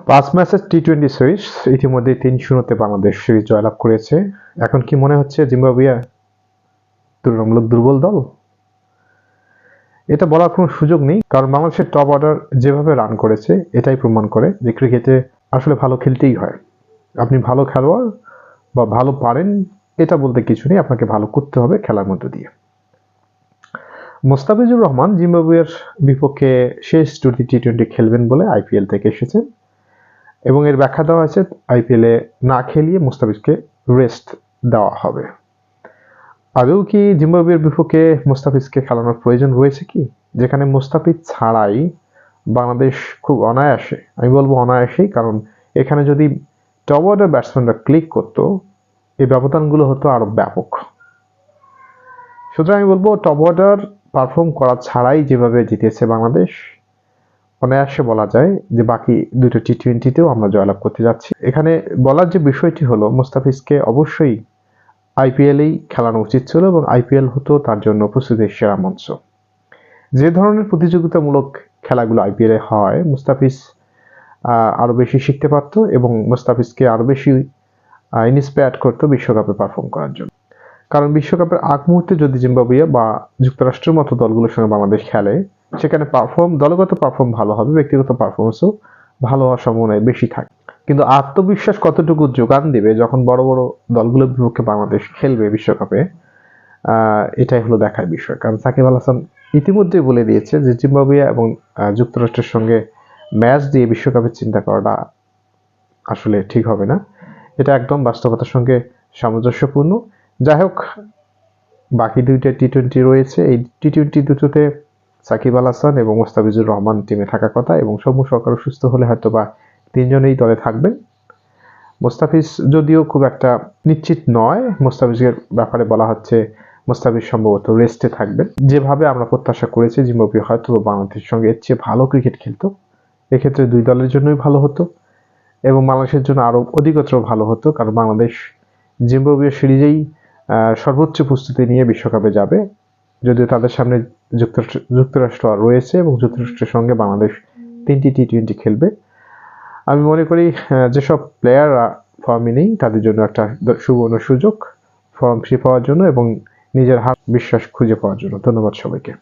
5 ম্যাচের টি-20 সিরিজ ইতিমধ্যে 3-0 বাংলাদেশ সিরিজ জয়লাভ করেছে। এখন কি মনে হচ্ছে জিম্বাবুয়ে তুলনামূলক দুর্বল দল? এটা বলার কোনো সুযোগ নেই, কারণ বাংলাদেশের টপ অর্ডার যেভাবে রান করেছে এটাই প্রমাণ করে যে ক্রিকেটে আসলে ভালো খেলতেই হয়। আপনি ভালো খেলোয়াড় বা ভালো পারেন এটা বলতে কিছু নেই, আপনাকে ভালো করতে হবে খেলার মধ্য দিয়ে। মোস্তাফিজুর রহমান জিম্বাবুয়ের বিপক্ষে শেষ দুটি টি-20 খেলবেন বলে আইপিএল থেকে এসেছেন এবং এর ব্যাখ্যা দেওয়া হয়েছে আইপিএলে না খেলিয়ে মুস্তাফিজকে রেস্ট দেওয়া হবে। আদৌ কি জিম্বাবুয়ের বিপক্ষে মুস্তাফিজকে খেলানোর প্রয়োজন রয়েছে কি, যেখানে মুস্তাফিজ ছাড়াই বাংলাদেশ খুব অনায়াসে, আমি বলবো অনায়াসেই, কারণ এখানে যদি টপ অর্ডার ব্যাটসম্যানরা ক্লিক করতো এই ব্যবধানগুলো হতো আরো ব্যাপক। সুতরাং আমি বলবো টপ অর্ডার পারফর্ম করা ছাড়াই যেভাবে জিতেছে বাংলাদেশ, অনায়াসে বলা যায় যে বাকি দুটো টি-20তেও আমরা জয়লাভ করতে যাচ্ছি। এখানে বলার যে বিষয়টি হলো, মুস্তাফিজকে অবশ্যই আইপিএলেই খেলানো উচিত ছিল এবং আইপিএল হতো তার জন্য প্রস্তুতির সেরা মঞ্চ। যে ধরনের প্রতিযোগিতামূলক খেলাগুলো আইপিএলে হয়, মুস্তাফিজ আরো বেশি শিখতে পারত এবং মুস্তাফিজকে আরো বেশি ইন্সপায়ার্ড করতো বিশ্বকাপে পারফর্ম করার জন্য। কারণ বিশ্বকাপের আগ মুহূর্তে যদি জিম্বাবুয়ে বা যুক্তরাষ্ট্রের মতো দলগুলোর সঙ্গে বাংলাদেশ খেলে, সেখানে দলগত পারফর্ম ভালো হবে, ব্যক্তিগত পারফরমেন্সও ভালো হওয়ার সম্ভাবনা বেশি থাকে। কিন্তু আত্মবিশ্বাস কতটুকু যোগান দেবে যখন বড় বড় দলগুলোর বিপক্ষে বাংলাদেশ খেলবে বিশ্বকাপে, এটাই হলো দেখার বিষয়। কারণ সাকিব আল হাসান ইতিমধ্যেই বলে দিয়েছে যে জিম্বাবুয়ে এবং যুক্তরাষ্ট্রের সঙ্গে ম্যাচ দিয়ে বিশ্বকাপের চিন্তা করাটা আসলে ঠিক হবে না, এটা একদম বাস্তবতার সঙ্গে সামঞ্জস্যপূর্ণ। যাই হোক, বাকি দুইটা টি-20 রয়েছে, এই টি-20 দুটোতে সাকিব আল হাসান এবং মোস্তাফিজুর রহমান টিমে থাকার কথা এবং সৌম্য সরকার সুস্থ হলে হয়তো বা তিনজনেই দলে থাকবেন। মোস্তাফিজ যদিও খুব একটা নিশ্চিত নয়, মোস্তাফিজের ব্যাপারে বলা হচ্ছে মোস্তাফিজ সম্ভবত রেস্টে থাকবেন। যেভাবে আমরা প্রত্যাশা করেছি জিম্বাবুয়ে হয়তো বাংলাদেশের সঙ্গে এর চেয়ে ভালো ক্রিকেট খেলতো, এক্ষেত্রে দুই দলের জন্যই ভালো হতো এবং বাংলাদেশের জন্য আরো অধিকতর ভালো হতো, কারণ বাংলাদেশ জিম্বাবুয়ে সিরিজেই সর্বোচ্চ প্রস্তুতি নিয়ে বিশ্বকাপে যাবে, যদিও তাদের সামনে যুক্তরাষ্ট্র রয়েছে এবং যুক্তরাষ্ট্রের সঙ্গে বাংলাদেশ 3টি টি-20 খেলবে। আমি মনে করি যেসব প্লেয়াররা ফর্মে নেই তাদের জন্য একটা সুবর্ণ সুযোগ ফর্ম ফিরে পাওয়ার জন্য এবং নিজের বিশ্বাস খুঁজে পাওয়ার জন্য। ধন্যবাদ সবাইকে।